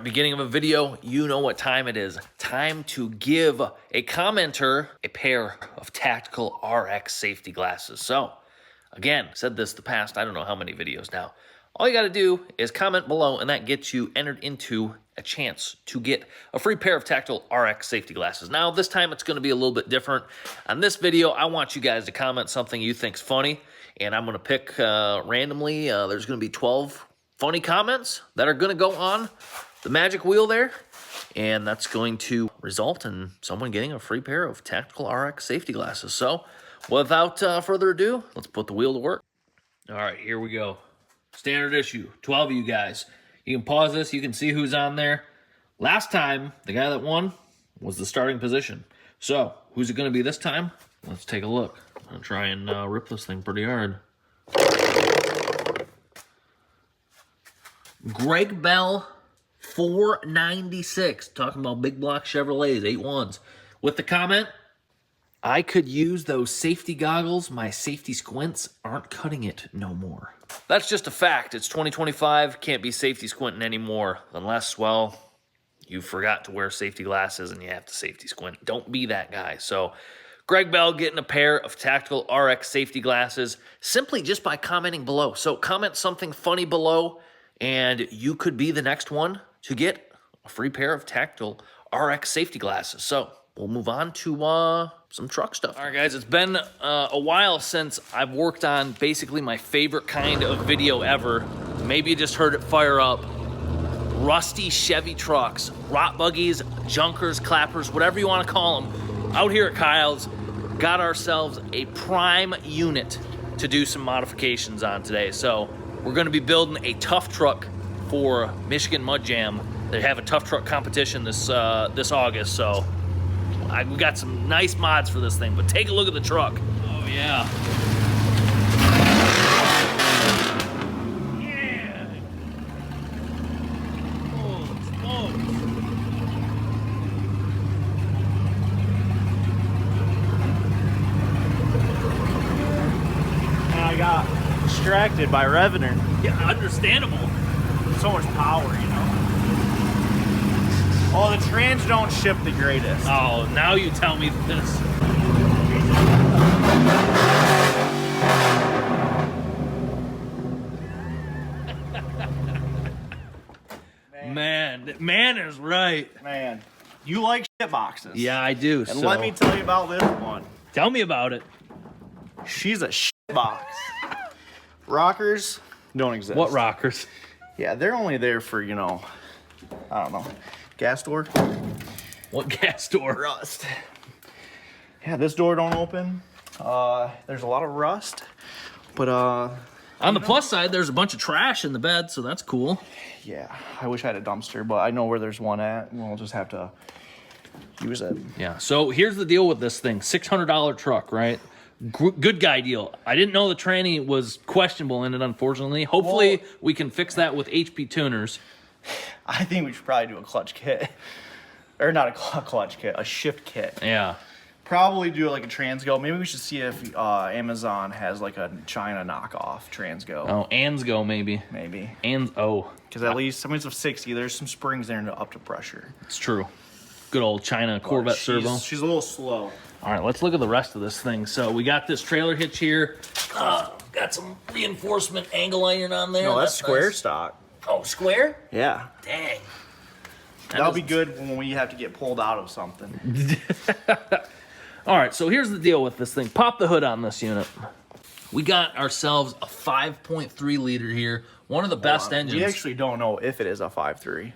beginning of a video, you know what time it is. Time to give a commenter a pair of tactical RX safety glasses. So, again, said this the past, I don't know how many videos now. All you got to do is comment below, and that gets you entered into a chance to get a free pair of tactical RX safety glasses. Now, this time it's going to be a little bit different. On this video, I want you guys to comment something you think's funny, and I'm going to pick randomly. There's going to be 12 funny comments that are going to go on the magic wheel there, and that's going to result in someone getting a free pair of tactical RX safety glasses. So, without further ado, let's put the wheel to work. All right, here we go. Standard issue, 12 of you guys. You can pause this, you can see who's on there. Last time, the guy that won was the starting position. So, who's it going to be this time? Let's take a look. I'm going to try and rip this thing pretty hard. Greg Bell, 496. Talking about big block Chevrolets, 8.1s. With the comment, I could use those safety goggles. My safety squints aren't cutting it no more. That's just a fact. It's 2025. Can't be safety squinting anymore unless, well, you forgot to wear safety glasses and you have to safety squint. Don't be that guy. So, Greg Bell getting a pair of tactical RX safety glasses simply just by commenting below. So, comment something funny below, and you could be the next one to get a free pair of tactical RX safety glasses. So, we'll move on to some truck stuff. All right, guys, it's been a while since I've worked on basically my favorite kind of video ever. Maybe you just heard it fire up. Rusty Chevy trucks, rot buggies, junkers, clappers, whatever you want to call them. Out here at Kyle's, got ourselves a prime unit to do some modifications on today. So we're going to be building a TUFF truck for Michigan Mud Jam. They have a TUFF truck competition this August, so we got some nice mods for this thing, but take a look at the truck. Oh, yeah. Yeah. Holy smokes. And I got distracted by revving her. Yeah, understandable. So much power, you know? Oh, the trans don't ship the greatest. Oh, now you tell me this. Man is right. Man, you like shit boxes. Yeah, I do. And let me tell you about this one. Tell me about it. She's a shit box. Rockers don't exist. What rockers? Yeah, they're only there for, you know, I don't know. Gas door? What gas door? Rust. Yeah, this door don't open. There's a lot of rust. But on the plus side, there's a bunch of trash in the bed, so that's cool. Yeah, I wish I had a dumpster, but I know where there's one at. We'll just have to use it. Yeah, so here's the deal with this thing. $600 truck, right? Good guy deal. I didn't know the tranny was questionable in it, unfortunately. Hopefully, we can fix that with HP tuners. I think we should probably do a clutch kit. Or not a clutch kit, a shift kit. Yeah. Probably do like a Transgo. Maybe we should see if Amazon has like a China knockoff Transgo. Oh, Ansgo maybe. Maybe. Because at least somebody's of 60. There's some springs there to up to pressure. It's true. Good old China Corvette servo. She's a little slow. All right, let's look at the rest of this thing. So we got this trailer hitch here. Got some reinforcement angle iron on there. No, that's square nice. stock. Oh, square? Yeah. Dang. That'll be good when we have to get pulled out of something. All right, so here's the deal with this thing. Pop the hood on this unit. We got ourselves a 5.3 liter here. One of the best engines. We actually don't know if it is a 5.3.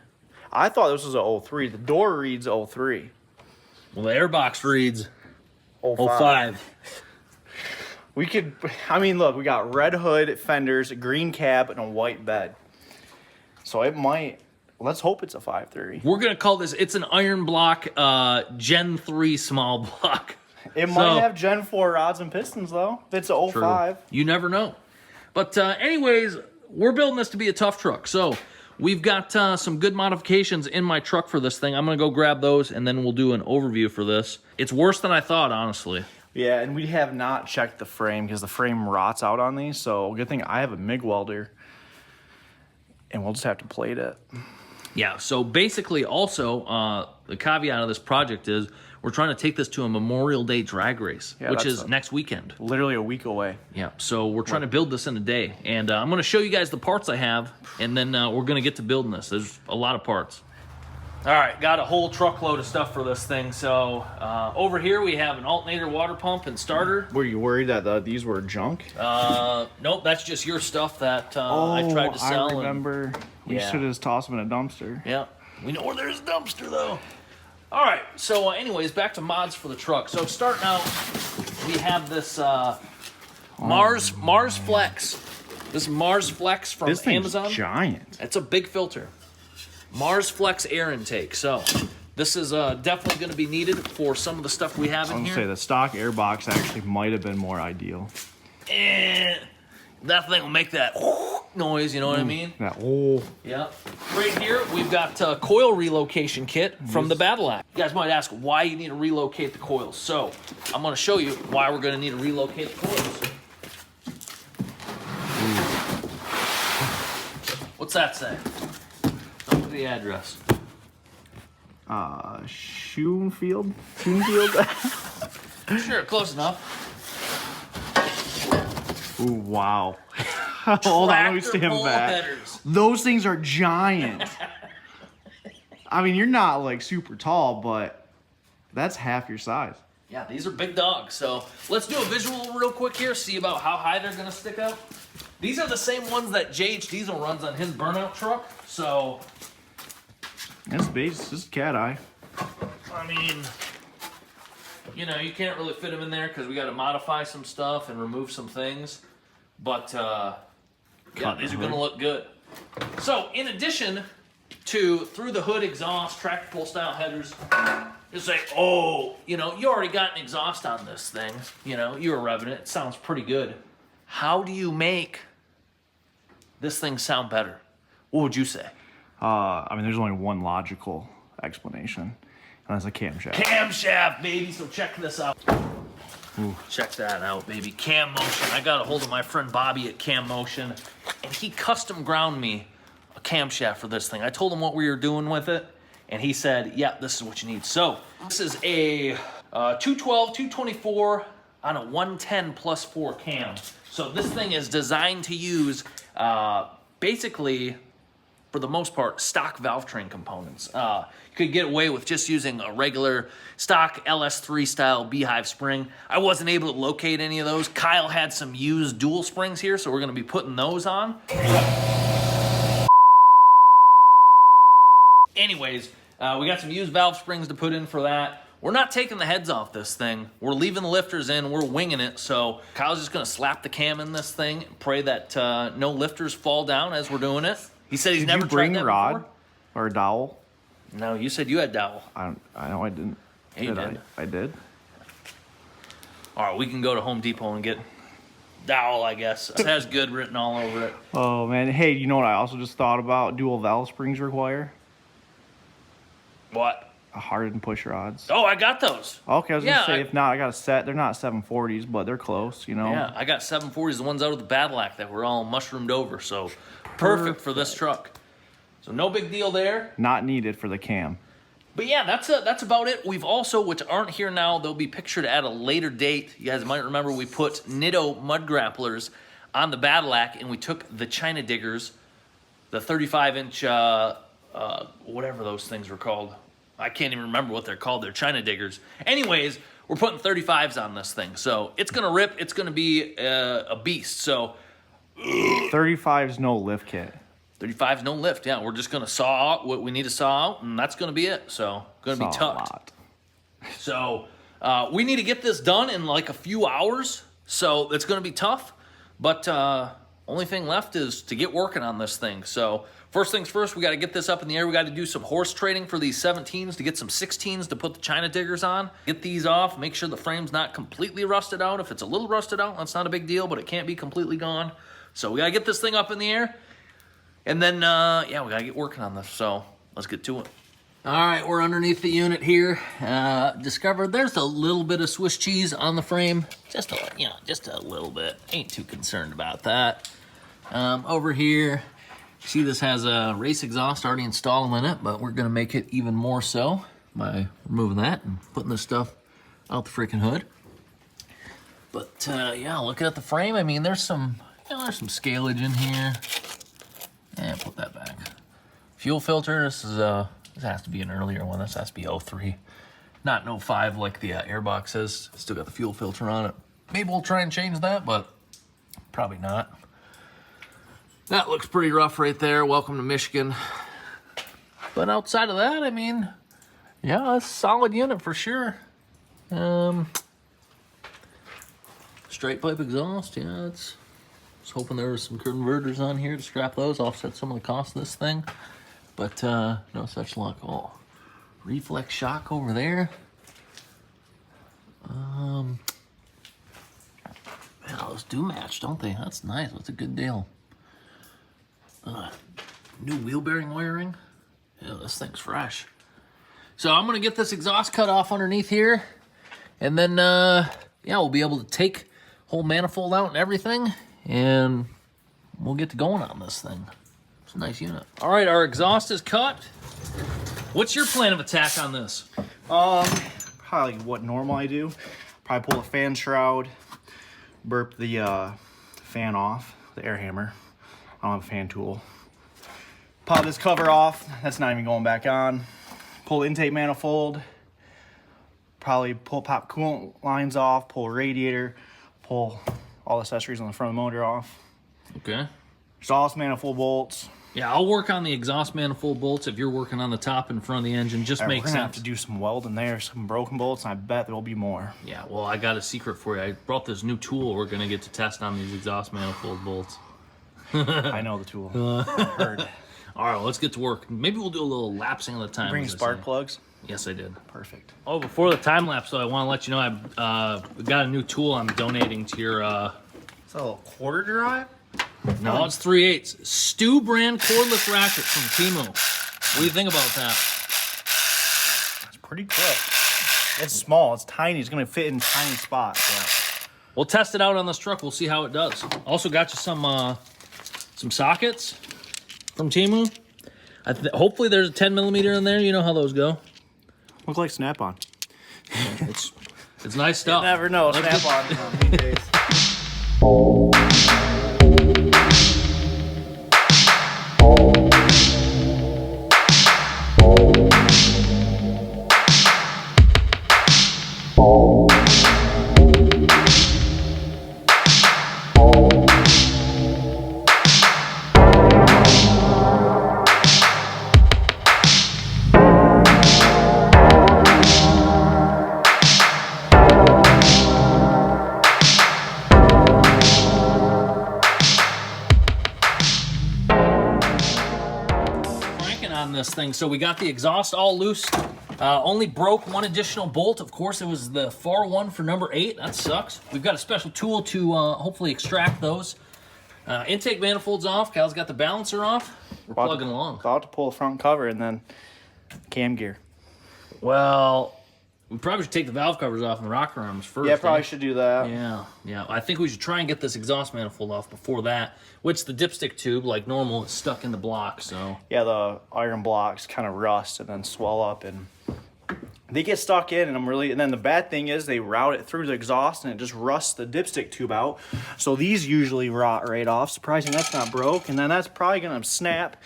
I thought this was a 03. The door reads 03. Well, the airbox reads 05. We could, I mean, look, we got red hood, fenders, a green cab, and a white bed. So it might, let's hope it's a 5.3. We're going to call this, it's an iron block Gen 3 small block. It might have Gen 4 rods and pistons, though. If it's a 05. You never know. But anyways, we're building this to be a TUFF truck. So we've got some good modifications in my truck for this thing. I'm going to go grab those, and then we'll do an overview for this. It's worse than I thought, honestly. Yeah, and we have not checked the frame because the frame rots out on these. So good thing I have a MIG welder, and we'll just have to plate it. Yeah, so basically also, the caveat of this project is we're trying to take this to a Memorial Day drag race, which is next weekend. Literally a week away. Yeah, so we're trying to build this in a day. And I'm going to show you guys the parts I have, and then we're going to get to building this. There's a lot of parts. All right, got a whole truckload of stuff for this thing. So over here we have an alternator, water pump, and starter. Were you worried that these were junk? Nope, that's just your stuff that I tried to sell. I remember. We should have just tossed them in a dumpster. Yeah, we know where there's a dumpster though. All right, so anyways, back to mods for the truck. So starting out, we have this Mars Flex. This Mars Flex from Amazon. This thing's giant. It's a big filter. Mars Flex air intake. So this is definitely going to be needed for some of the stuff we have in here. I was going to say the stock air box actually might have been more ideal. That thing will make that noise, you know what I mean? That Yeah. Right here, we've got a coil relocation kit from the Battle-Ax. You guys might ask why you need to relocate the coils. So I'm going to show you why we're going to need to relocate the coils. What's that say? Look at the address. Schoenfield? Sure, close enough. Ooh, wow. Hold on, let me stand back. Headers. Those things are giant. I mean, you're not like super tall, but that's half your size. Yeah, these are big dogs. So let's do a visual real quick here, see about how high they're going to stick up. These are the same ones that JH Diesel runs on his burnout truck. So That's base, just cat eye. I mean, you know, you can't really fit them in there because we got to modify some stuff and remove some things. But, yeah, these are going to look good. So, in addition to through the hood exhaust, tractor pull style headers, you say, oh, you know, you already got an exhaust on this thing. You know, you're revving it. It sounds pretty good. How do you make this thing sound better? What would you say? I mean, there's only one logical explanation, and that's a camshaft. Camshaft, baby. So check this out. Ooh. Check that out, baby. Cam Motion. I got a hold of my friend Bobby at Cam Motion, and he custom ground me a camshaft for this thing. I told him what we were doing with it, and he said, yeah, this is what you need. So this is a 212, 224 on a 110 plus 4 cam. So this thing is designed to use basically, for the most part, stock valve train components. You could get away with just using a regular stock LS3 style beehive spring. I wasn't able to locate any of those. Kyle had some used dual springs here, so we're gonna be putting those on. Anyways, we got some used valve springs to put in for that. We're not taking the heads off this thing. We're leaving the lifters in, we're winging it. So Kyle's just gonna slap the cam in this thing and pray that no lifters fall down as we're doing it. He said he's never tried that before. Did you bring rod or a dowel? No, you said you had dowel. I know I didn't. Yeah, you did. I did. All right, we can go to Home Depot and get dowel, I guess. It has good written all over it. Oh, man. Hey, you know what I also just thought about? Dual valve springs require What? a hardened push rods. Oh, I got those. Okay, I was going to say, if not, I got a set. They're not 740s, but they're close, you know? Yeah, I got 740s, the ones out of the Battle-Ax that were all mushroomed over, so perfect for this truck. So no big deal there. Not needed for the cam. But yeah, that's about it. We've also, which aren't here now, they'll be pictured at a later date. You guys might remember we put Nitto mud grapplers on the Battle-Ax, and we took the China diggers, the 35-inch, whatever those things were called. I can't even remember what they're called. They're China diggers. Anyways, we're putting 35s on this thing. So it's going to rip. It's going to be a beast. So 35's no lift kit. 35's no lift. Yeah, we're just going to saw out what we need to saw out, and that's going to be it. So going to be tucked. So we need to get this done in like a few hours. So it's going to be tough. But only thing left is to get working on this thing. So first things first, we got to get this up in the air. We got to do some horse trading for these 17s to get some 16s to put the China diggers on. Get these off. Make sure the frame's not completely rusted out. If it's a little rusted out, that's not a big deal, but it can't be completely gone. So we got to get this thing up in the air. And then, yeah, we got to get working on this. So let's get to it. All right, we're underneath the unit here. Discovered there's a little bit of Swiss cheese on the frame. Just a little bit. Ain't too concerned about that. Over here, See, this has a race exhaust already installed in it, but we're gonna make it even more so by removing that and putting this stuff out the freaking hood. But yeah, looking at the frame, I mean, there's some, there's some scalage in here. And put that back. Fuel filter, this has to be an earlier one. This has to be 03, not an 05 like the airbox says. Still got the fuel filter on it. Maybe we'll try and change that, but probably not. That looks pretty rough right there. Welcome to Michigan. But outside of that, I mean, yeah, it's a solid unit for sure. Straight pipe exhaust, yeah, I was hoping there were some converters on here to scrap those, offset some of the cost of this thing. But no such luck. Oh, reflex shock over there. Yeah, those do match, don't they? That's nice. That's a good deal. New wheel bearing wiring. Yeah, this thing's fresh. So I'm gonna get this exhaust cut off underneath here, and then yeah, we'll be able to take whole manifold out and everything, and we'll get to going on this thing. It's a nice unit. All right, our exhaust is cut. What's your plan of attack on this? Probably what normal I do. Probably pull the fan shroud, burp the fan off, the air hammer. I don't have a fan tool. Pop this cover off. That's not even going back on. Pull the intake manifold. Probably pop coolant lines off. Pull radiator. Pull all the accessories on the front of the motor off. Okay. Exhaust manifold bolts. Yeah, I'll work on the exhaust manifold bolts if you're working on the top and front of the engine. Just makes sense. We're gonna have to do some welding there, some broken bolts, and I bet there'll be more. Yeah, well, I got a secret for you. I brought this new tool we're gonna get to test on these exhaust manifold bolts. I know the tool. I heard. All right, let's get to work. Maybe we'll do a little lapsing of the time. Bring spark plugs? Yes, I did. Perfect. Oh, before the time lapse, though, I want to let you know I've got a new tool I'm donating to your. Is that a little quarter drive? No, it's 3/8. Stu brand cordless ratchet from Temu. What do you think about that? It's pretty quick. It's small. It's tiny. It's gonna fit in tiny spots. Yeah. We'll test it out on this truck. We'll see how it does. Also got you some sockets from Temu. Hopefully there's a 10mm in there. You know how those go. Look like Snap-on. It's nice stuff. You never know. Snap-on these days. This thing. So we got the exhaust all loose. Only broke one additional bolt. Of course, it was the far one for number 8. That sucks. We've got a special tool to hopefully extract those. Intake manifold's off. Cal's got the balancer off. We're plugging along. About to pull the front cover and then cam gear. Well, we probably should take the valve covers off and the rocker arms first. Yeah, probably should do that. Yeah. I think we should try and get this exhaust manifold off before that, which the dipstick tube, like normal, is stuck in the block, so. Yeah, the iron blocks kind of rust and then swell up and they get stuck in, and then the bad thing is they route it through the exhaust and it just rusts the dipstick tube out. So these usually rot right off. Surprising that's not broke, and then that's probably gonna snap.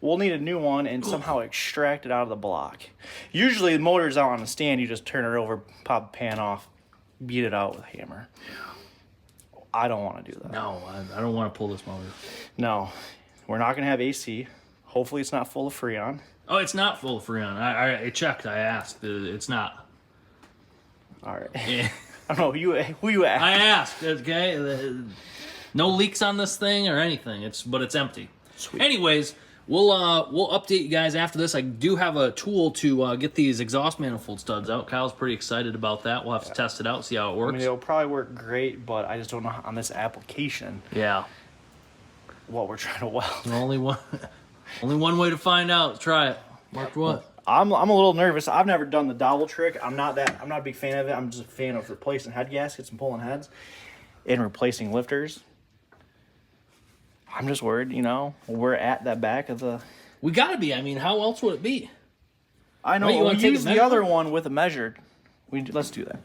We'll need a new one and somehow extract it out of the block. Usually the motor's out on the stand, you just turn it over, pop the pan off, beat it out with a hammer. I don't want to do that. No, I don't want to pull this motor. No, we're not gonna have AC. Hopefully it's not full of Freon. Oh, it's not full of Freon. I checked, I asked. It's not. All right. Yeah. I don't know who you asked. I asked, okay? No leaks on this thing or anything, but it's empty. Sweet. Anyways, we'll update you guys after this. I do have a tool to get these exhaust manifold studs out. Kyle's pretty excited about that. We'll have to test it out, see how it works. I mean, it'll probably work great, but I just don't know on this application. Yeah. What we're trying to weld. Only one way to find out. Try it. Mark what? I'm a little nervous. I've never done the dowel trick. I'm not a big fan of it. I'm just a fan of replacing head gaskets and pulling heads and replacing lifters. I'm just worried, you know, we're at that back of the... We gotta be. I mean, how else would it be? I know, Right, we use the other one with a measured. Let's do that.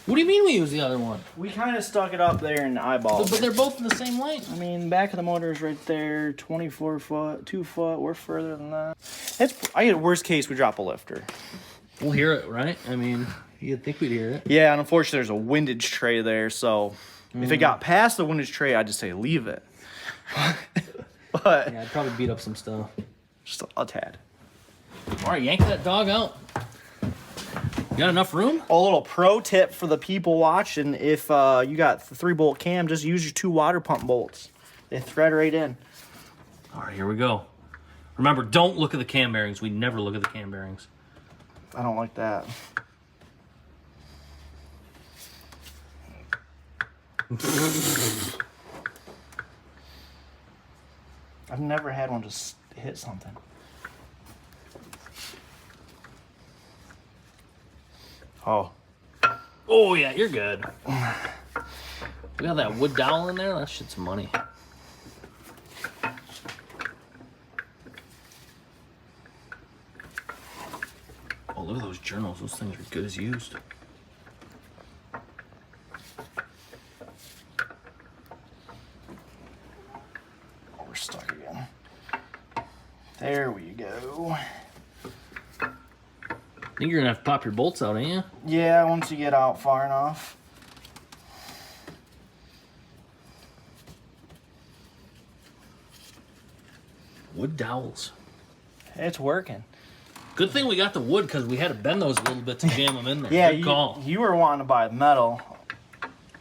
What do you mean we use the other one? We kind of stuck it up there in the eyeball. But they're both in the same length. I mean, back of the motor is right there, 24 foot, 2 foot. We're further than that. I get worst case, we drop a lifter. We'll hear it, right? I mean, you'd think we'd hear it. Yeah, and unfortunately, there's a windage tray there, so if it got past the windage tray, I'd just say leave it. But Yeah, I'd probably beat up some stuff. just a tad. All right, yank that dog out. You got enough room? A little pro tip for the people watching: if you got the 3-bolt cam, just use your 2 water pump bolts. They thread right in. All right, here we go. Remember, don't look at the cam bearings. We never look at the cam bearings. I don't like that. I've never had one just hit something. Oh. Oh, yeah, you're good. We got that wood dowel in there. That shit's money. Oh, look at those journals. Those things are good as used. Oh, we're stuck again. There we go. I think you're gonna have to pop your bolts out, ain't you? Yeah, once you get out far enough. Wood dowels. It's working. Good thing we got the wood because we had to bend those a little bit to jam them in there. Yeah, Good call. you were wanting to buy metal,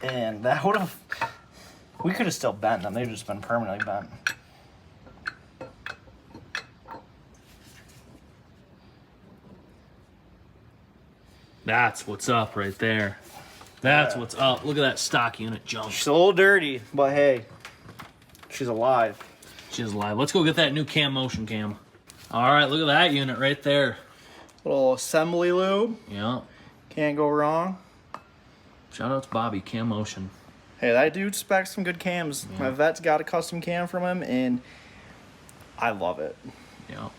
and that would have... We could have still bent them. They've just been permanently bent. That's what's up right there. That's Yeah. what's up. Look at that stock unit jump. She's a little dirty, but hey, she's alive. She's alive. Let's go get that new cam motion cam. All right, look at that unit right there. Little assembly lube. Yeah. Can't go wrong. Shout out to Bobby, cam motion. Hey, that dude specs some good cams. Yeah. My vet's got a custom cam from him, and I love it. Yeah.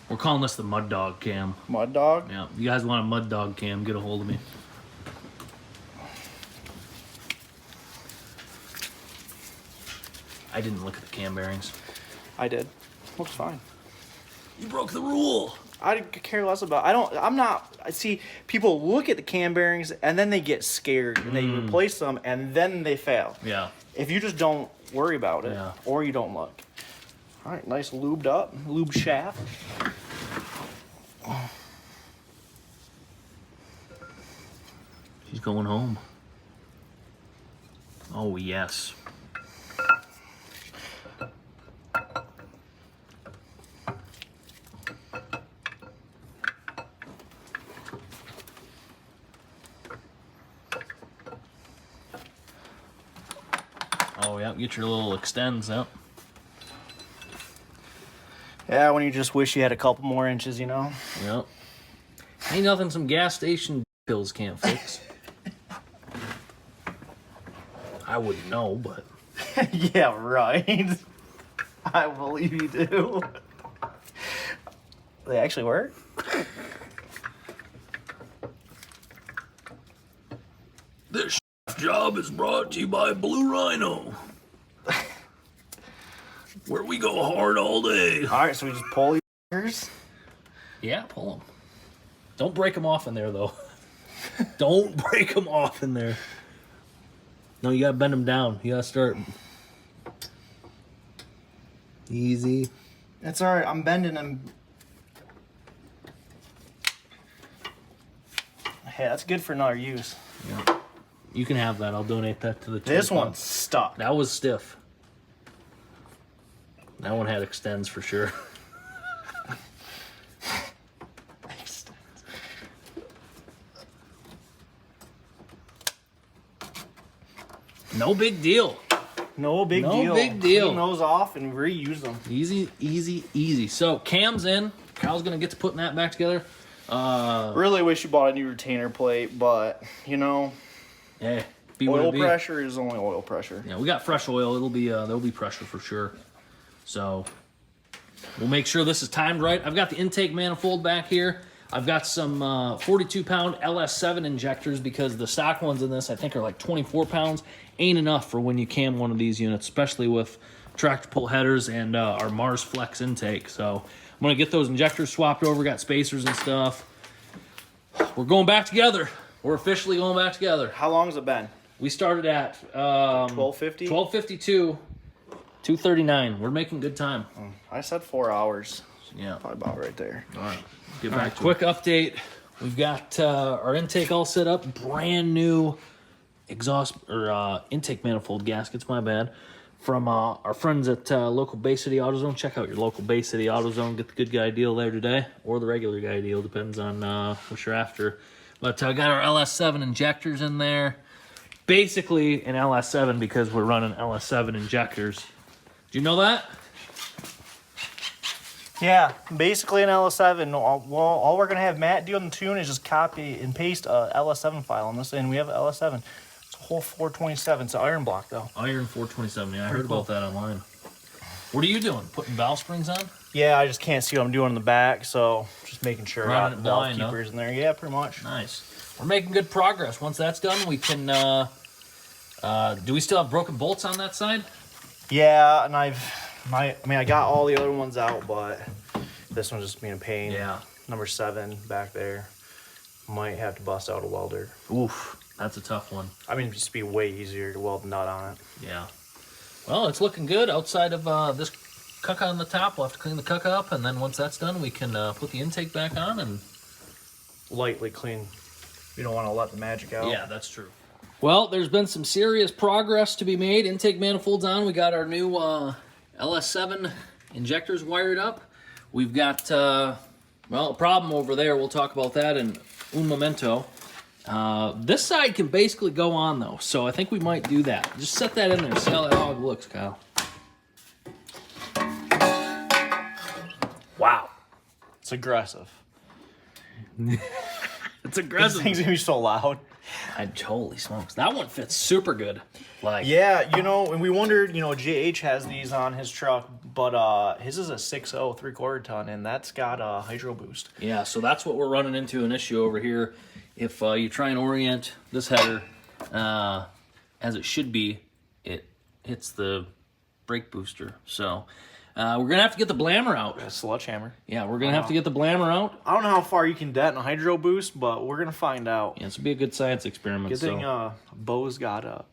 We're calling this the Mud Dog cam. Mud Dog. Yeah. You guys want a Mud Dog cam, get a hold of me. I didn't look at the cam bearings. I did. Looks fine. You broke the rule. I care less about. I see people look at the cam bearings and then they get scared and they replace them and then they fail. Yeah. If you just don't worry about it, Yeah. or you don't look. All right, nice lubed up, lube shaft. She's going home. Oh, yes. Oh, yeah, get your little extends out. Yeah, when you just wish you had a couple more inches, you know. Yep. Ain't nothing some gas station pills can't fix. I wouldn't know, but Yeah, right. I believe you do. They actually work? this job is brought to you by Blue Rhino, where we go hard all day. All right, so we just pull these fingers. Yeah, pull them. Don't break them off in there, though. Don't break them off in there. No, you gotta bend them down. You gotta start easy. That's all right. I'm bending them. Hey, that's good for another use. Yeah. You can have that. I'll donate that to the This tool one's stuck. That was stiff. That one had extends for sure. No big deal. No big No deal. big deal. Clean those off and reuse them. Easy, easy, easy. So cam's in. Kyle's gonna get to putting that back together. Really wish you bought a new retainer plate, but you know, Hey, be what Oil it be. pressure is only oil pressure. Yeah, we got fresh oil. It'll be there'll be pressure for sure. So we'll make sure this is timed right. I've got the intake manifold back here. I've got some 42-pound LS7 injectors because the stock ones in this I think are like 24 pounds. Ain't enough for when you cam one of these units, especially with tractor pull headers and our Mars Flex intake. So I'm gonna get those injectors swapped over. Got spacers and stuff. We're going back together. We're officially going back together. How long has it been? We started at 12:50. 12:52, 2:39. We're making good time. I said 4 hours. Yeah. Probably about right there. All right. Get back to quick update. We've got our intake all set up. Brand new exhaust or intake manifold gaskets. My bad. From our friends at local Bay City AutoZone. Check out your local Bay City AutoZone. Get the good guy deal there today, or the regular guy deal. Depends on what you're after. But I got our LS7 injectors in there. Basically an LS7 because we're running LS7 injectors. Do you know that? Yeah, basically an LS7. All we're gonna have Matt do on the tune is just copy and paste a LS7 file on this, and we have an LS7. It's a whole 427. It's an iron block though. Iron 427. Yeah, I heard about that online. What are you doing? Putting valve springs on? Yeah, I just can't see what I'm doing in the back, so just making sure I got valve keepers in there. Yeah, pretty much. Nice. We're making good progress. Once that's done, we can. Do we still have broken bolts on that side? Yeah, and I got all the other ones out, but this one's just being a pain. Yeah. Number 7 back there. Might have to bust out a welder. Oof, that's a tough one. I mean, it'd just be way easier to weld a nut on it. Yeah. Well, it's looking good. Outside of this cuck on the top, we'll have to clean the cuck up, and then once that's done, we can put the intake back on and Lightly clean. You don't want to let the magic out. Yeah, that's true. Well, there's been some serious progress to be made. Intake manifolds on. We got our new LS7 injectors wired up. We've got, a problem over there. We'll talk about that in un momento. This side can basically go on, though, so I think we might do that. Just set that in there. See how that hog looks, Kyle. Wow. It's aggressive. It's aggressive. This thing's gonna be so loud. Holy smokes. That one fits super good. Like, Yeah, and we wondered, JH has these on his truck, but his is a 6.0 3/4 ton, and that's got a hydro boost. Yeah, so that's what we're running into an issue over here. If you try and orient this header as it should be, it hits the brake booster. So we're going to have to get the blammer out. A sledgehammer. Yeah, we're going to have to get the blammer out. I don't know how far you can dent a hydro boost, but we're going to find out. Yeah, this will be a good science experiment. Good thing Bo's got a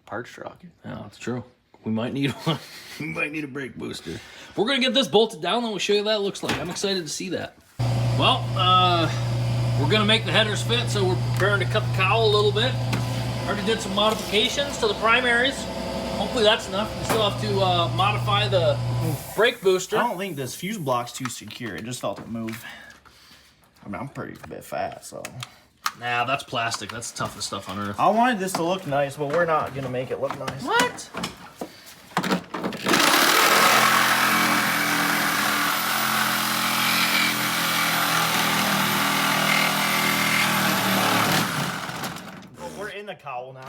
parts truck. Yeah, that's true. We might need one. We might need a brake booster. We're going to get this bolted down, then we'll show you what that looks like. I'm excited to see that. Well, we're going to make the headers fit, so we're preparing to cut the cowl a little bit. Already did some modifications to the primaries. Hopefully that's enough. We still have to modify the brake booster. I don't think this fuse block's too secure. It just felt it move. I mean, I'm pretty bit fat, so. Nah, that's plastic. That's the toughest stuff on earth. I wanted this to look nice, but we're not going to make it look nice. What? We're in the cowl now.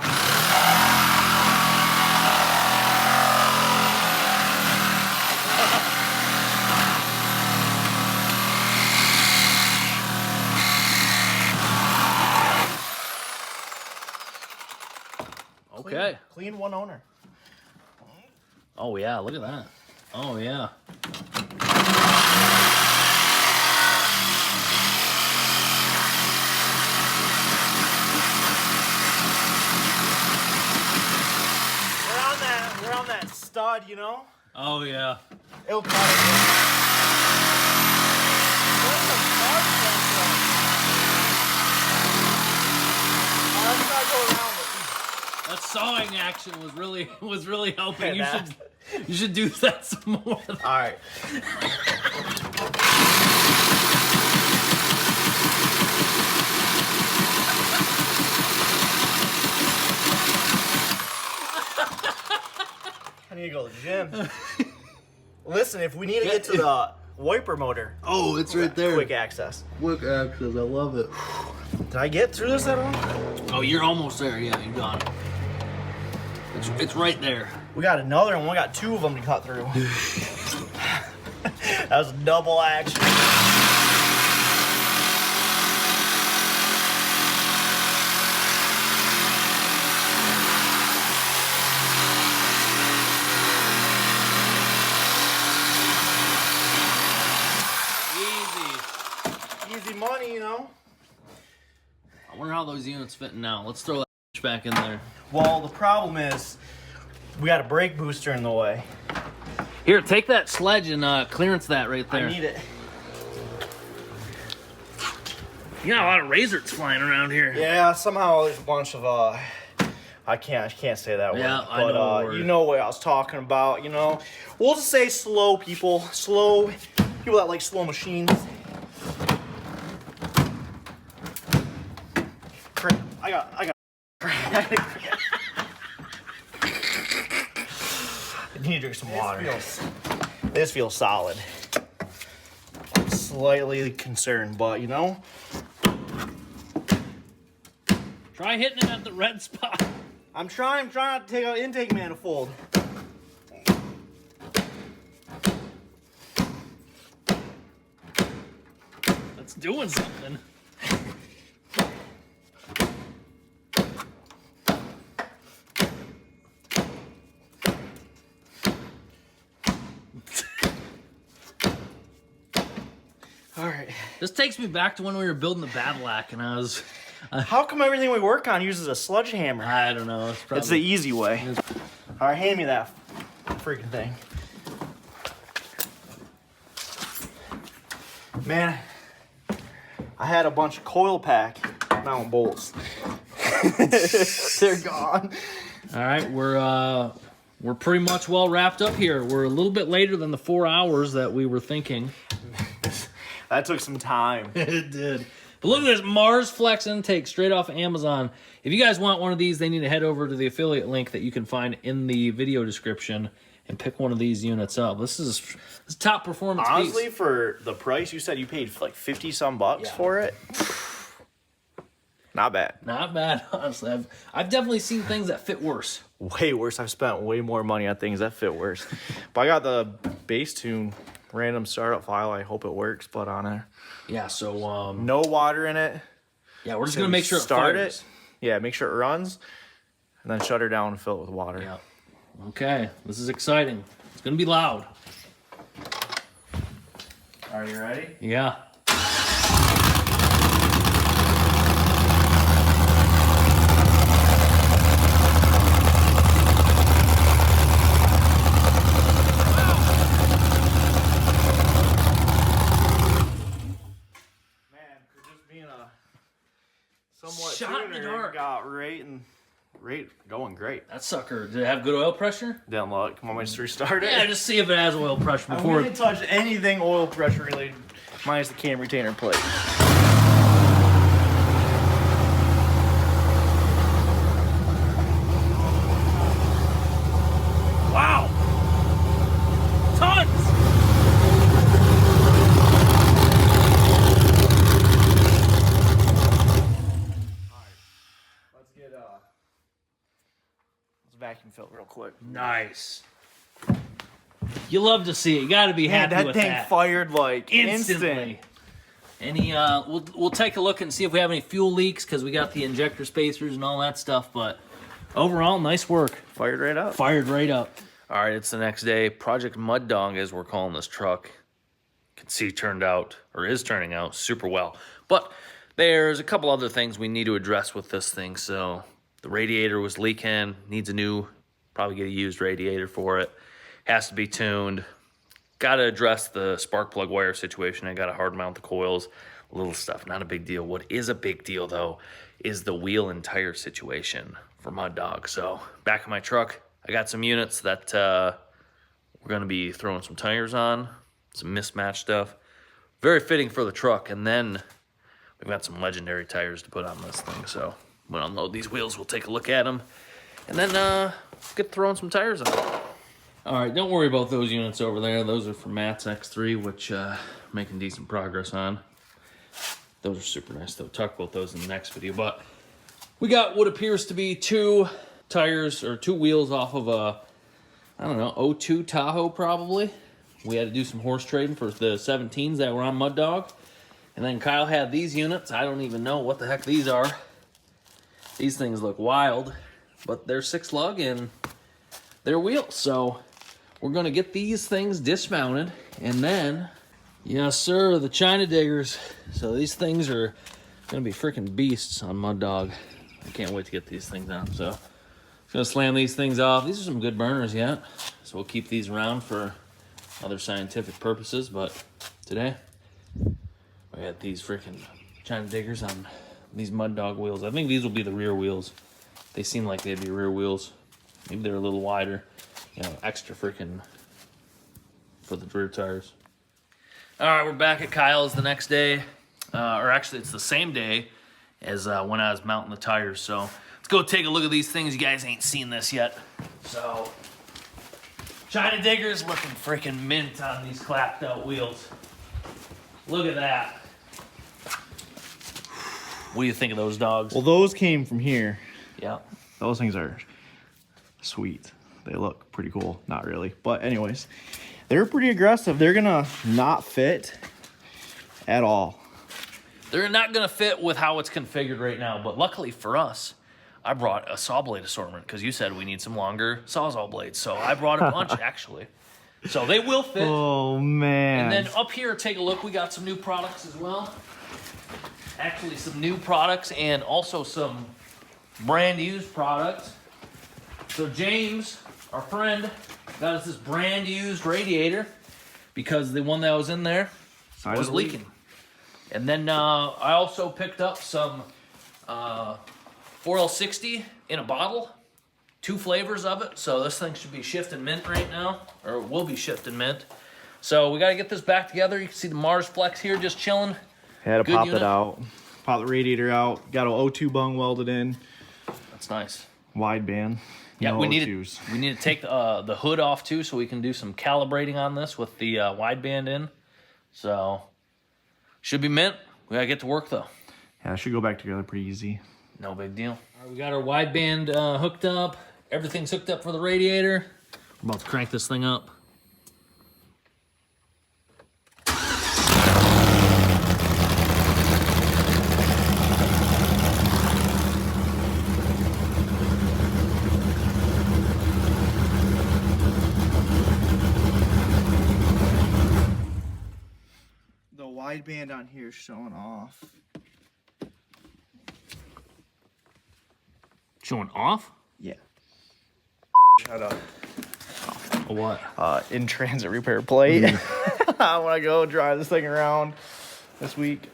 Okay. Clean one owner. Oh, yeah. Look at that. Oh, yeah. We're on that stud, Oh, yeah. It'll cut it. Where's the stud from? Oh, let's not go around it. That sawing action was really helping. Yeah, You should do that some more. All right. I need to go to the gym. Listen, if we need to get to the wiper motor. Oh, it's right there. Quick access. Quick access. I love it. Did I get through this at all? Oh, you're almost there. Yeah, you're gone. It's right there. We got another one. We got 2 of them to cut through. That was double action. Easy money, you know. I wonder how those units fit now. Let's throw that back in there. Well, the problem is we got a brake booster in the way. Here, take that sledge and clearance that right there. I need it. You got a lot of razors flying around here. Yeah, somehow there's a bunch of I can't say that word. Yeah, I but know you know what I was talking about, you know. We'll just say slow people that like slow machines. I got I need to drink some water. This feels solid. I'm slightly concerned, but you know. Try hitting it at the red spot. I'm trying not to take out intake manifold. That's doing something. All right. This takes me back to when we were building the Badlack, and I was... How come everything we work on uses a sledgehammer? I don't know. It's the easy way. All right, hand me that freaking thing. Man, I had a bunch of coil pack mount bolts. They're gone. All right, we're pretty much well wrapped up here. We're a little bit later than the 4 hours that we were thinking. That took some time. It did. But look at this Mars Flex intake straight off of Amazon. If you guys want one of these, they need to head over to the affiliate link that you can find in the video description and pick one of these units up. This is top performance Honestly, piece. for the price, you said you paid like 50-some bucks for it. Not bad. Not bad, honestly. I've definitely seen things that fit worse. Way worse. I've spent way more money on things that fit worse. But I got the base tune random startup file. I hope it works, but on there. Yeah, so... no water in it. Yeah, we're just going to make sure it start fires. it. Yeah, make sure it runs. And then shut her down and fill it with water. Yeah. Okay, this is exciting. It's going to be loud. Are you ready? Yeah. Somewhat Shot in the tuner, dark. got rate going great. That sucker, did it have good oil pressure? Didn't look. Want me to just restart it? Yeah, just see if it has oil pressure before. I didn't touch anything oil pressure related, minus the cam retainer plate. Wow! Tons! Let's vacuum fill real quick. Nice. You love to see it. You got to be happy that with thing that. fired like Instantly. Any we'll take a look and see if we have any fuel leaks because we got the injector spacers and all that stuff. But overall, nice work. Fired right up. Fired right up. All right, it's the next day. Project Mud Dog, as we're calling this truck, you can see is turning out super well. But there's a couple other things we need to address with this thing. So the radiator was leaking, needs a new, probably get a used radiator for it. Has to be tuned. Got to address the spark plug wire situation. I got to hard mount the coils, little stuff, not a big deal. What is a big deal though is the wheel and tire situation for Mud Dog. So back of my truck, I got some units that we're going to be throwing some tires on, some mismatched stuff. Very fitting for the truck. And then we've got some legendary tires to put on this thing. So when I unload these wheels, we'll take a look at them. And then get throwing some tires on. All right, don't worry about those units over there. Those are for Matt's X3, which making decent progress on. Those are super nice, though. Talk about those in the next video. But we got what appears to be two tires or 2 wheels off of a, I don't know, 02 Tahoe probably. We had to do some horse trading for the 17s that were on Mud Dog. And then Kyle had these units. I don't even know what the heck these are. These things look wild, but they're 6 lug and they're wheels. So we're gonna get these things dismounted and then, yes sir, the China diggers. So these things are gonna be freaking beasts on Mud Dog. I can't wait to get these things out. So I'm gonna slam these things off. These are some good burners yet. So we'll keep these around for other scientific purposes, but today we had these freaking China diggers on these Mud Dog wheels. I think these will be the rear wheels. They seem like they'd be rear wheels. Maybe they're a little wider, you know, extra freaking for the rear tires. All right, we're back at Kyle's the next day, or actually it's the same day as when I was mounting the tires. So let's go take a look at these things. You guys ain't seen this yet. So China diggers looking freaking mint on these clapped out wheels. Look at that. What do you think of those dogs? Well, those came from here. Yeah. Those things are sweet. They look pretty cool. Not really. But anyways, they're pretty aggressive. They're gonna not fit at all. They're not gonna fit with how it's configured right now, but luckily for us, I brought a saw blade assortment because you said we need some longer Sawzall blades. So I brought a bunch actually. So they will fit. Oh man. And then up here, take a look. We got some new products as well. Actually, some new products and also some brand used products. So James, our friend, got us this brand used radiator because the one that was in there was leaking. And then I also picked up some 4L60 in a bottle, 2 flavors of it. So this thing should be shifting mint right now, or will be shifting mint. So we got to get this back together. You can see the Mars Flex here just chilling. Had to Good pop unit. it out. Pop the radiator out. Got an O2 bung welded in. That's nice. Wideband. Yeah, No we need to take the hood off too, so we can do some calibrating on this with the wideband in. So should be mint. We gotta get to work though. Yeah, it should go back together pretty easy. No big deal. All right, we got our wideband hooked up. Everything's hooked up for the radiator. We're about to crank this thing up. The wideband on here is showing off. Showing off? Yeah. Shut up. A what? In transit repair plate. I want to go drive this thing around this week.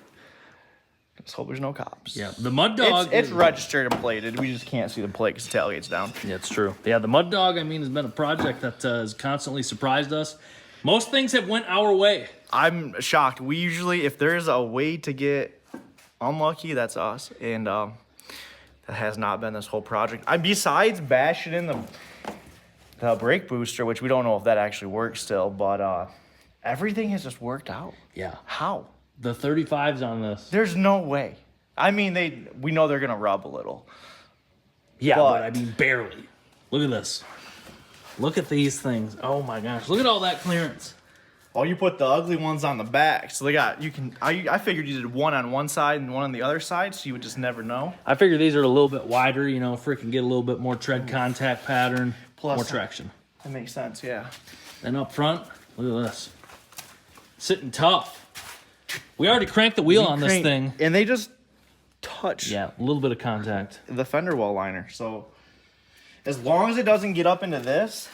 Just hope there's no cops. Yeah, the Mud Dog. It's registered and plated. We just can't see the plate because the tailgate's down. Yeah, it's true. Yeah, the Mud Dog, I mean, has been a project that has constantly surprised us. Most things have went our way. I'm shocked. We usually, if there's a way to get unlucky, that's us. And that has not been this whole project. Besides bashing in the brake booster, which we don't know if that actually works still, but everything has just worked out. Yeah. How? The 35s on this. There's no way. I mean, we know they're gonna rub a little. Yeah, but I mean, barely. Look at this. Look at these things. Oh my gosh. Look at all that clearance. Oh, you put the ugly ones on the back, so they got, you can, I figured you did one on one side and one on the other side, so you would just never know. I figure these are a little bit wider, you know, freaking get a little bit more tread contact pattern, Plus, more traction. That makes sense, yeah. Then up front, look at this. Sitting tough. We already cranked the wheel on this thing. And they just touch Yeah, a little bit of contact. the fender well liner, so as long as it doesn't get up into this,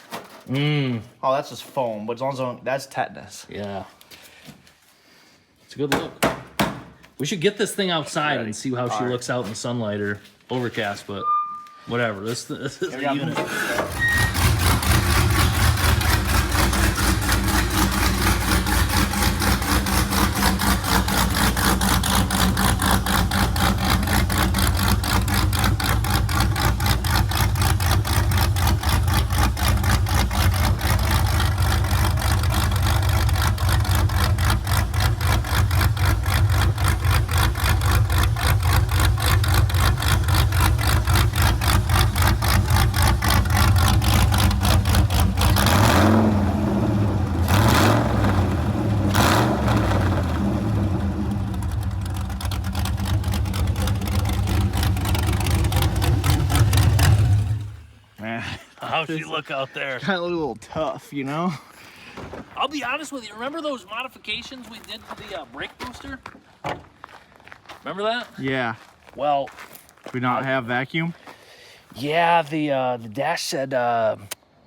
oh, that's just foam, but as long as that's tetanus. Yeah. It's a good look. We should get this thing outside and see how she looks out in the sunlight or overcast, but whatever. This is the unit. How's she look out there? Kind of a little tough, you know? I'll be honest with you. Remember those modifications we did to the brake booster? Remember that? Yeah. Well, We not have vacuum? yeah, the dash said,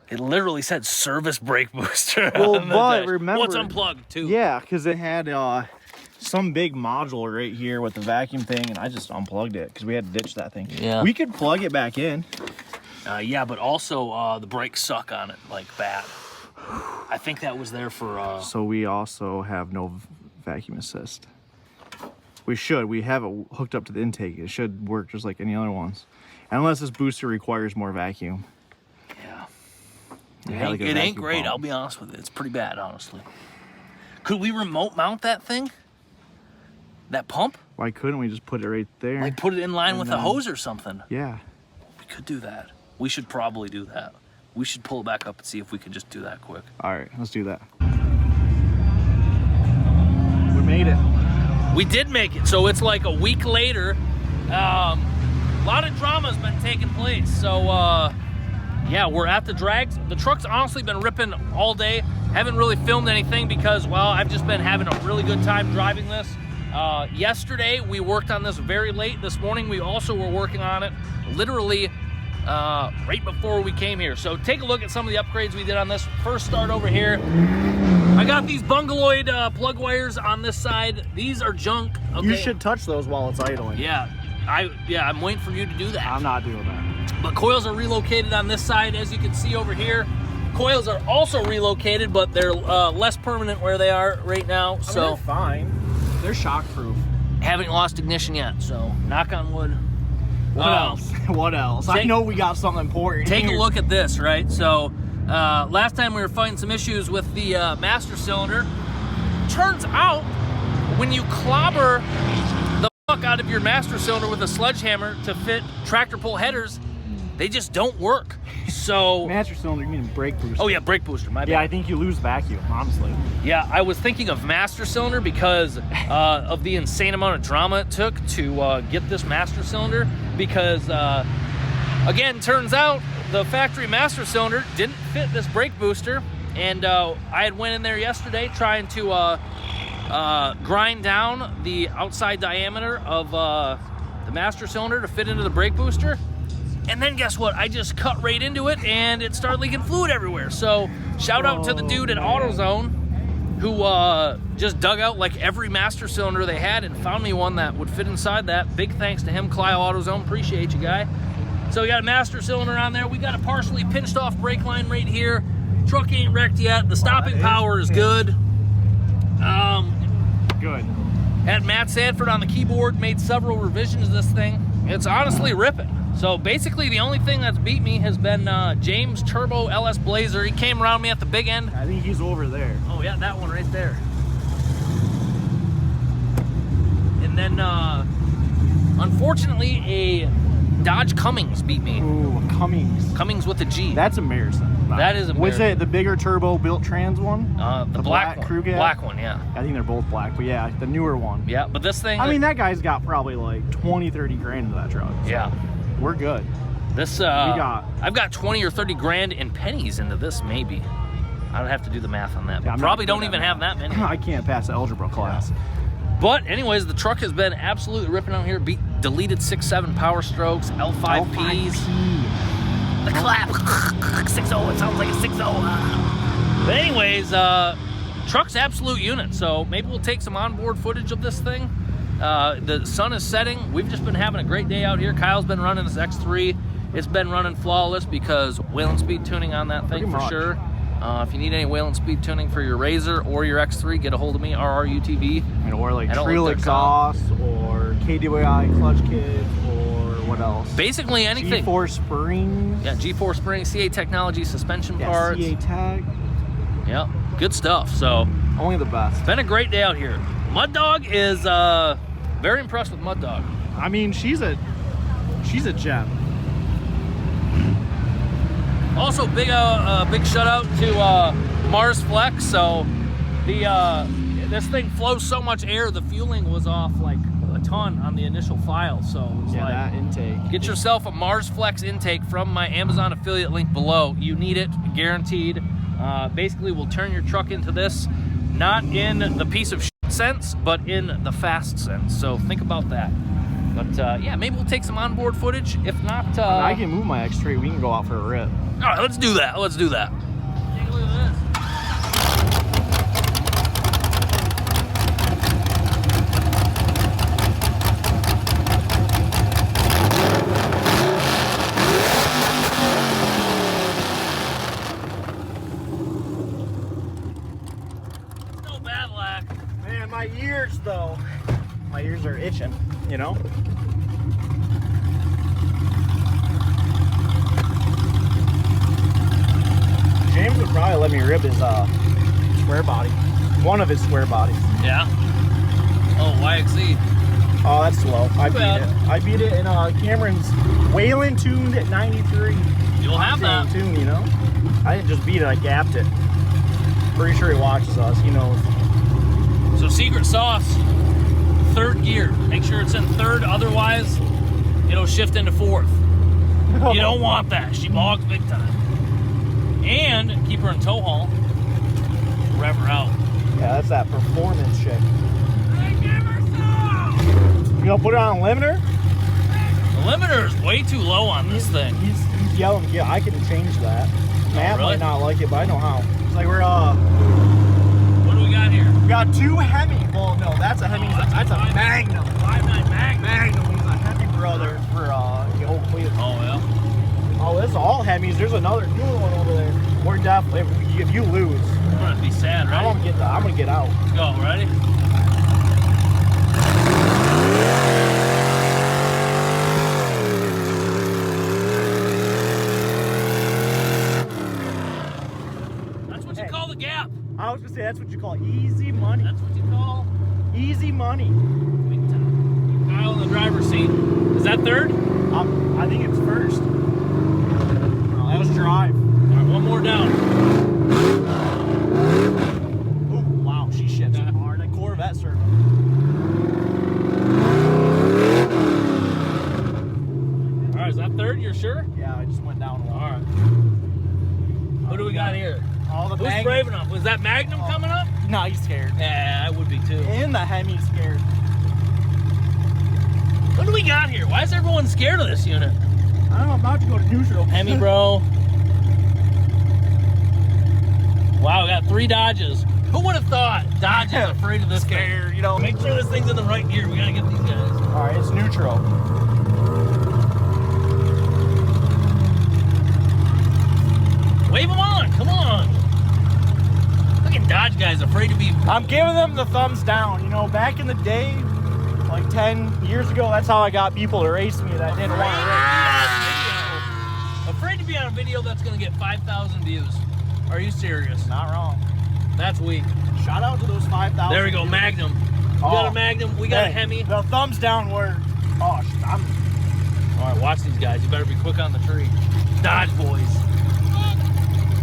it literally said service brake booster. Well, on the but dash. remember... Well, it's unplugged, too. Yeah, because it had some big module right here with the vacuum thing, and I just unplugged it because we had to ditch that thing. Yeah. We could plug it back in. Yeah, but also the brakes suck on it, like bad. I think that was there for... So we also have no vacuum assist. We should. We have it hooked up to the intake. It should work just like any other ones. Unless this booster requires more vacuum. Yeah. It It ain't great, I'll be honest with you. It's pretty bad, honestly. Could we remote mount that thing? That pump? Why couldn't we just put it right there? Like put it in line with a hose or something? Yeah. We could do that. We should probably do that. We should pull it back up and see if we can just do that quick. All right, let's do that. We made it. We did make it. So it's like a week later. A lot of drama's been taking place. So yeah, we're at the drags. The truck's honestly been ripping all day. Haven't really filmed anything because, well, I've just been having a really good time driving this. Yesterday, we worked on this very late. This morning, we also were working on it literally right before we came here. So take a look at some of the upgrades we did on this. First start over here. I got these bungaloid plug wires on this side. These are junk. Okay. You should touch those while it's idling. Yeah, I'm waiting for you to do that. I'm not doing that. But coils are relocated on this side, as you can see over here. Coils are also relocated, but they're less permanent where they are right now. So they're fine. They're shockproof. Haven't lost ignition yet, so knock on wood. What else? What else? I know we got something important. Take here. a look at this, right? So last time we were fighting some issues with the master cylinder. Turns out when you clobber the fuck out of your master cylinder with a sledgehammer to fit tractor pull headers, they just don't work. So master cylinder, you mean brake booster? Oh yeah, brake booster. My bad. Yeah, I think you lose vacuum, honestly. Yeah, I was thinking of master cylinder because of the insane amount of drama it took to get this master cylinder. Because again, turns out the factory master cylinder didn't fit this brake booster, and I had went in there yesterday trying to grind down the outside diameter of the master cylinder to fit into the brake booster. And then guess what? I just cut right into it and it started leaking fluid everywhere. So shout out to the dude at AutoZone who just dug out like every master cylinder they had and found me one that would fit inside that. Big thanks to him, Clio AutoZone. Appreciate you, guy. So we got a master cylinder on there. We got a partially pinched off brake line right here. Truck ain't wrecked yet. The stopping power is good. Good. Had Matt Sanford on the keyboard, made several revisions to this thing. It's honestly ripping. So basically the only thing that's beat me has been James Turbo LS Blazer. He came around me at the big end. I think he's over there. Oh yeah, that one right there. And then unfortunately a Dodge Cummins beat me. Ooh, Cummins. Cummins with a G. That's embarrassing. That is Was embarrassing. it the bigger turbo built trans one? The black one. crew cab? Black one, yeah. I think they're both black, but yeah, the newer one. Yeah, but this thing... I mean, that guy's got probably like 20, 30 grand into that truck. So yeah. we're good. This, I've got 20 or 30 grand in pennies into this, maybe. I don't have to do the math on that. Yeah, But probably don't even have that many. I can't pass the algebra class. But anyways, the truck has been absolutely ripping out here. Deleted 6.7 Power Strokes, L5Ps. The clap, 6.0, it sounds like a 6.0. But anyways, truck's absolute unit. So maybe we'll take some onboard footage of this thing. The sun is setting. We've just been having a great day out here. Kyle's been running this X3. It's been running flawless because wheel and speed tuning on that thing for sure. If you need any wheel and speed tuning for your Razor or your X3, get a hold of me, rrutv. Or like Trill exhaust or KDY clutch kit or what else? Basically anything. G4 springs. Yeah, G4 springs, CA Technology suspension parts. CA Tech. Yep, good stuff. So only the best. Been a great day out here. Mud Dog is very impressed with Mud Dog. I mean, she's a gem. Also, big shout out to Mars Flex. So the this thing flows so much air, the fueling was off like a ton on the initial file, so it's Yeah, like, that intake. get yourself a Mars Flex intake from my Amazon affiliate link below. You need it, guaranteed. Basically, we'll turn your truck into this, not in the piece of shit sense, but in the fast sense. So think about that. But yeah, maybe we'll take some onboard footage. If not, I can move my X3. We can go out for a rip. all right, let's do that. Let's do that. Take a look at this. No bad lack. Man, my ears though. My ears are itching, you know? James would probably let me rip his square body. One of his square bodies. Yeah. Oh, YXE. Oh, that's slow. I beat bad. it. I beat it in Cameron's Whalen tuned at 93. You'll have that. Tune, you know? I didn't just beat it, I gapped it. Pretty sure he watches us, he knows. So secret sauce, third gear. Make sure it's in third, otherwise it'll shift into fourth. You don't want that. She bogs big time. And keep her in tow haul. Rev her out. Yeah, that's that performance shit. You gonna put it on a limiter? The limiter is way too low on this thing. He's yelling, yeah, I can change that. Matt really? might not like it, but I know how. It's like we're What do we got here? we got two Hemi. Well, no, that's a Hemi. That's a Magnum. 5.9 Magnum. Magnum. He's a Hemi brother for the old Cleveland. Oh yeah. Oh, this is all Hemis. There's another newer one over there. We're definitely if you lose, I'm gonna be sad, right? I'm gonna get out. Let's go. Ready? That's what you call the gap. I was gonna say that's what you call easy money. That's what you call Easy money. big time. Kyle in the driver's seat. Is that third? I think it's first. Oh, that was drive. All right, one more down. Ooh, wow, she shits hard. That Corvette servo. All right, is that third? You're sure? Yeah, I just went down a All lot. right. What do we got here? All the Who's Magnum. brave enough? Was that Magnum coming up? No, he's scared. Yeah, I would be too. And the Hemi's scared. What do we got here? Why is everyone scared of this unit? I don't know, I'm about to go to neutral. Hemi, bro. Wow, we got 3 Dodges. Who would have thought Dodge is afraid of this Scared, thing? you know. Make sure this thing's in the right gear. We gotta get these guys. All right, it's neutral. Wave them on. Come on. Look at Dodge guys afraid to be. I'm giving them the thumbs down. You know, back in the day, like 10 years ago, that's how I got people to race me that didn't want to race. Afraid to be on a video that's gonna get 5,000 views. Are you serious? Not wrong. That's weak. Shout out to those 5,000. There we go, Magnum. We got a Magnum. We got a Hemi. The thumbs down word. Oh, I'm. All right, watch these guys. You better be quick on the tree. Dodge boys.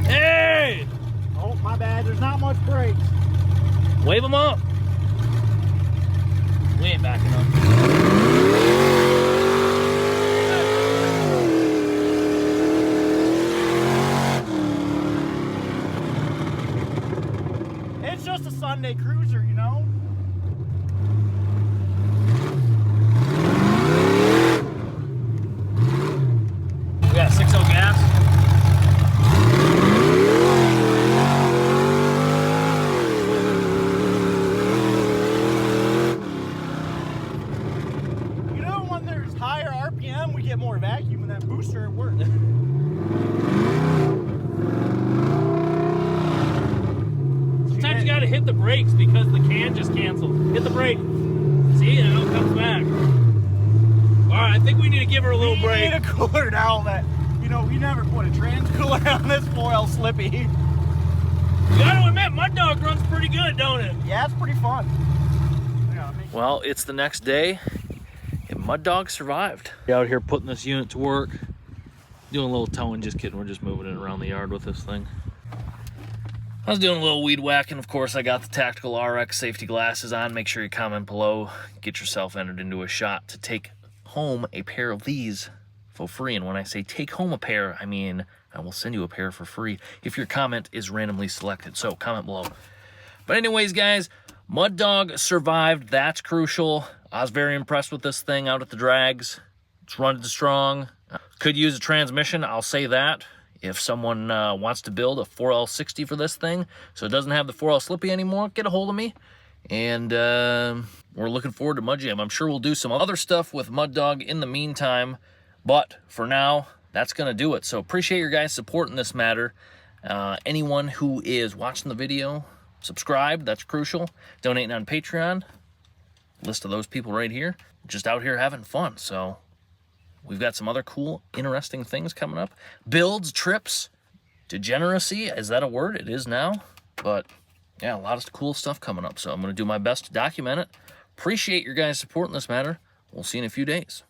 Hey! Oh, my bad. There's not much brakes. Wave them up. We ain't backing up. It's just a Sunday cruiser, you know? We got 6.0 gas. You know, when there's higher RPM, we get more vacuum in that booster at work. Sometimes you gotta hit the brakes because the can just canceled. Hit the brake. See, and it comes back. All right, I think we need to give her a little We break. need a cooler now that, you know, we never put a trans cooler on this 4L Slippy. You gotta admit, Mud Dog runs pretty good, don't it? Yeah, it's pretty fun. Well, it's the next day, and Mud Dog survived. We're out here putting this unit to work. Doing a little towing, just kidding. We're just moving it around the yard with this thing. I was doing a little weed whacking. Of course, I got the Tactical RX safety glasses on. Make sure you comment below. Get yourself entered into a shot to take home a pair of these for free. And when I say take home a pair, I mean I will send you a pair for free if your comment is randomly selected. So comment below. But anyways, guys, Mud Dog survived. That's crucial. I was very impressed with this thing out at the drags. It's running strong. Could use a transmission, I'll say that. If someone wants to build a 4L60 for this thing, so it doesn't have the 4L Slippy anymore, get a hold of me. And we're looking forward to Mud Jam. I'm sure we'll do some other stuff with Mud Dog in the meantime. But for now, that's going to do it. So appreciate your guys' support in this matter. Anyone who is watching the video, subscribe, that's crucial. Donating on Patreon, list of those people right here. Just out here having fun. So we've got some other cool, interesting things coming up. Builds, trips, degeneracy. Is that a word? It is now. But yeah, a lot of cool stuff coming up. So I'm going to do my best to document it. Appreciate your guys' support in this matter. We'll see you in a few days.